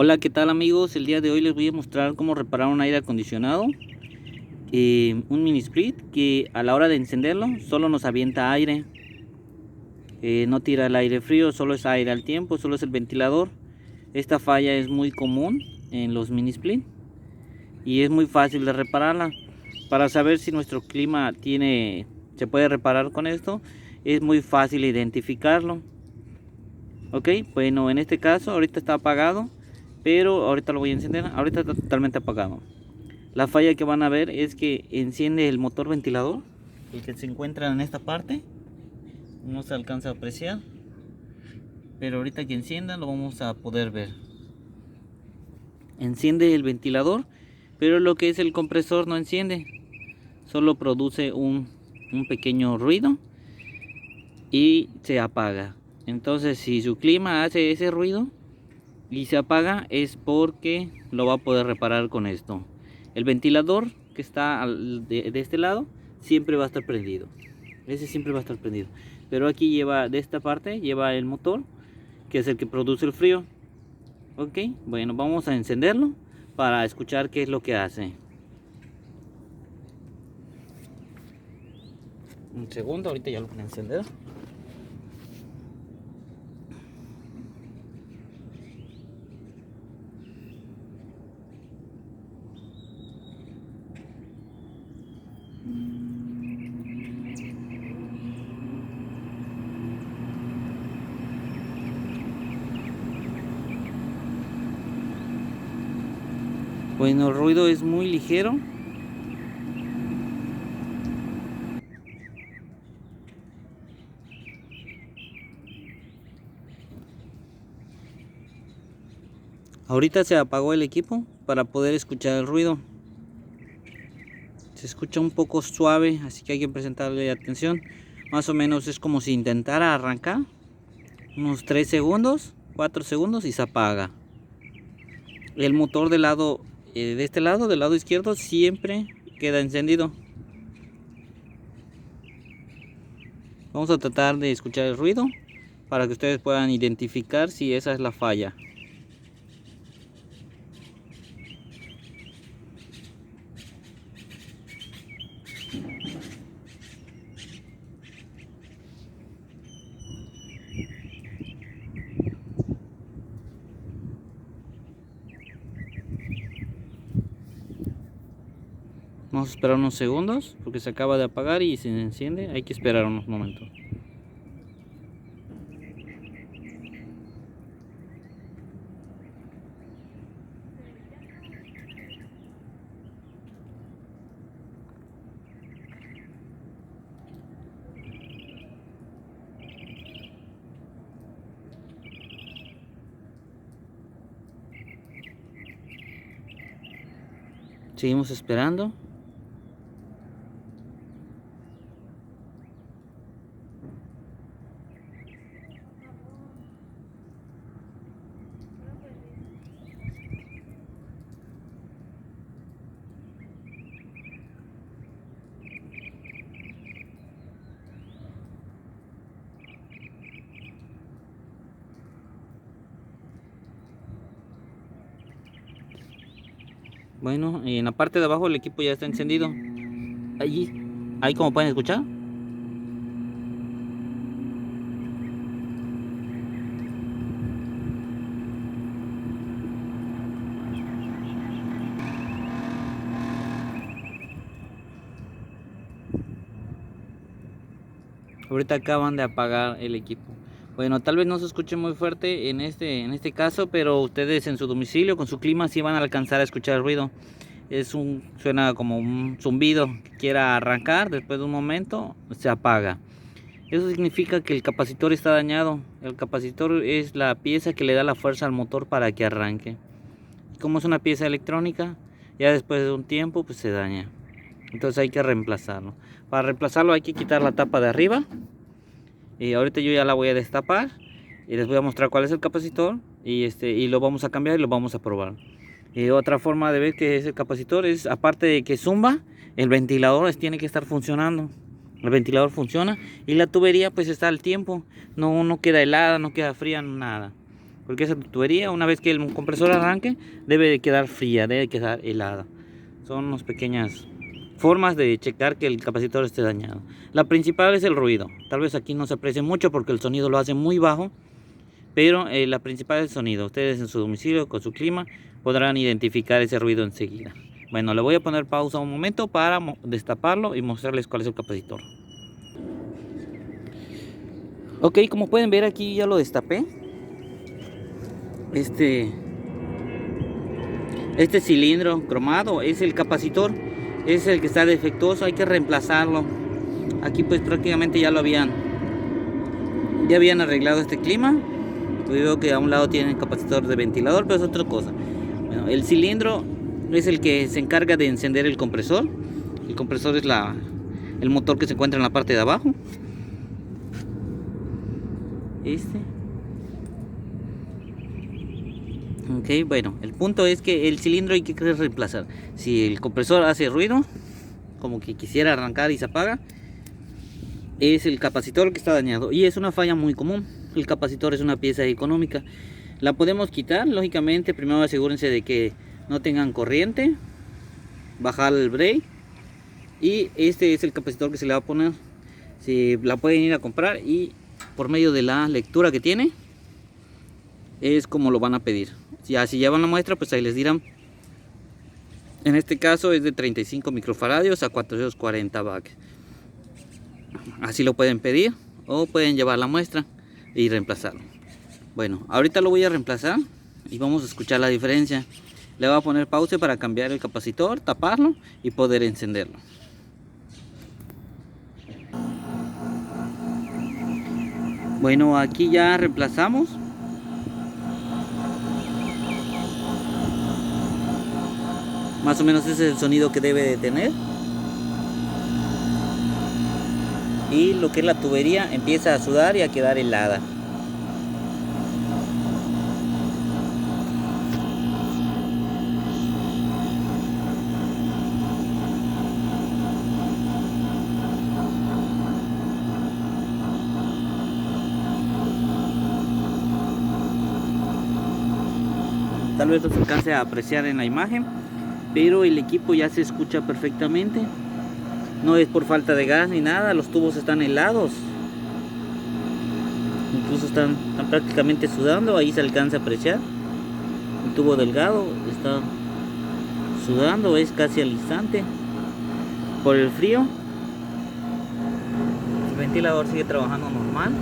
Hola, ¿qué tal amigos? El día de hoy les voy a mostrar cómo reparar un aire acondicionado, un mini split que a la hora de encenderlo solo nos avienta aire, no tira el aire frío, solo es aire al tiempo, solo es el ventilador. Esta falla es muy común en los mini split y es muy fácil de repararla. Para saber si nuestro clima se puede reparar con esto, es muy fácil identificarlo. Ok, bueno, en este caso ahorita está apagado, pero ahorita lo voy a encender. Ahorita está totalmente apagado. La falla que van a ver es que enciende el motor ventilador, el que se encuentra en esta parte. No se alcanza a apreciar, pero ahorita que encienda lo vamos a poder ver. Enciende el ventilador, pero lo que es el compresor no enciende, solo produce un pequeño ruido y se apaga. Entonces, si su clima hace ese ruido y se apaga, es porque lo va a poder reparar con esto. El ventilador que está de este lado siempre va a estar prendido. Ese siempre va a estar prendido. Pero aquí lleva, de esta parte, lleva el motor, que es el que produce el frío. Ok, bueno, vamos a encenderlo para escuchar qué es lo que hace. Un segundo, ahorita ya lo voy a encender. Bueno, el ruido es muy ligero. Ahorita se apagó el equipo para poder escuchar el ruido. Se escucha un poco suave, así que hay que prestarle atención. Más o menos es como si intentara arrancar. Unos 3 segundos, 4 segundos y se apaga. El motor del lado, de este lado, del lado izquierdo, siempre queda encendido. Vamos a tratar de escuchar el ruido para que ustedes puedan identificar si esa es la falla. Vamos a esperar unos segundos porque se acaba de apagar y se enciende. Hay que esperar unos momentos. Seguimos esperando. Bueno, en la parte de abajo el equipo ya está encendido. Ahí como pueden escuchar. Ahorita acaban de apagar el equipo. Bueno, tal vez no se escuche muy fuerte en este caso, pero ustedes en su domicilio con su clima sí van a alcanzar a escuchar el ruido. Suena como un zumbido que quiera arrancar, después de un momento se apaga. Eso significa que el capacitor está dañado. El capacitor es la pieza que le da la fuerza al motor para que arranque. Como es una pieza electrónica, ya después de un tiempo pues se daña. Entonces hay que reemplazarlo. Para reemplazarlo hay que quitar la tapa de arriba. Y ahorita yo ya la voy a destapar y les voy a mostrar cuál es el capacitor y lo vamos a cambiar y lo vamos a probar. Otra forma de ver que es el capacitor es, aparte de que zumba, el ventilador tiene que estar funcionando. El ventilador funciona y la tubería pues está al tiempo, no queda helada, no queda fría, nada. porque esa tubería, una vez que el compresor arranque, debe de quedar fría, debe quedar helada. Son unas pequeñas formas de checar que el capacitor esté dañado. La principal es el ruido. Tal vez aquí no se aprecie mucho porque el sonido lo hace muy bajo, pero la principal es el sonido. Ustedes en su domicilio con su clima podrán identificar ese ruido enseguida. Bueno, le voy a poner pausa un momento para destaparlo y mostrarles cuál es el capacitor. Ok, como pueden ver, aquí ya lo destapé. Este cilindro cromado es el capacitor, es el que está defectuoso, hay que reemplazarlo. Aquí pues prácticamente ya habían arreglado este clima. Veo que a un lado tiene capacitor de ventilador, pero es otra cosa. Bueno, el cilindro es el que se encarga de encender el compresor. El compresor es el motor que se encuentra en la parte de abajo. Ok, bueno, el punto es que el cilindro hay que reemplazar. Si el compresor hace ruido, como que quisiera arrancar y se apaga, es el capacitor que está dañado. Y es una falla muy común. El capacitor es una pieza económica. La podemos quitar, lógicamente. Primero asegúrense de que no tengan corriente. Bajar el break. Y este es el capacitor que se le va a poner. Si la pueden ir a comprar y por medio de la lectura que tiene, es como lo van a pedir. Si llevan la muestra, pues ahí les dirán. En este caso es de 35 microfaradios a 440 vatios. Así lo pueden pedir o pueden llevar la muestra y reemplazarlo. Bueno, ahorita lo voy a reemplazar y vamos a escuchar la diferencia. Le voy a poner pausa para cambiar el capacitor, taparlo y poder encenderlo. Bueno, aquí ya reemplazamos. Más o menos ese es el sonido que debe de tener. Y lo que es la tubería empieza a sudar y a quedar helada. Tal vez no se alcance a apreciar en la imagen, pero el equipo ya se escucha perfectamente. No es por falta de gas ni nada, los tubos están helados. Incluso están prácticamente sudando, ahí se alcanza a apreciar. El tubo delgado está sudando, es casi al instante por el frío. El ventilador sigue trabajando normal.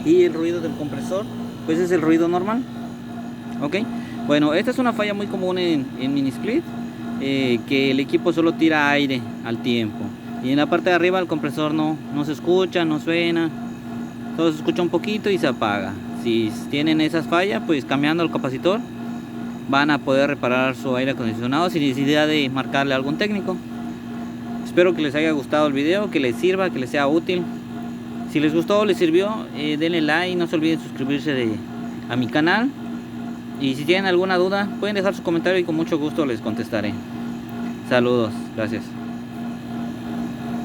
Y el ruido del compresor, pues es el ruido normal. Ok, bueno, esta es una falla muy común en mini split, que el equipo solo tira aire al tiempo y en la parte de arriba el compresor no se escucha, no suena, solo se escucha un poquito y se apaga. Si tienen esas fallas, pues cambiando el capacitor van a poder reparar su aire acondicionado sin necesidad de marcarle a algún técnico. Espero que les haya gustado el video, que les sirva, que les sea útil. Si les gustó o les sirvió, denle like, no se olviden suscribirse a mi canal. Y si tienen alguna duda, pueden dejar su comentario y con mucho gusto les contestaré. Saludos, gracias.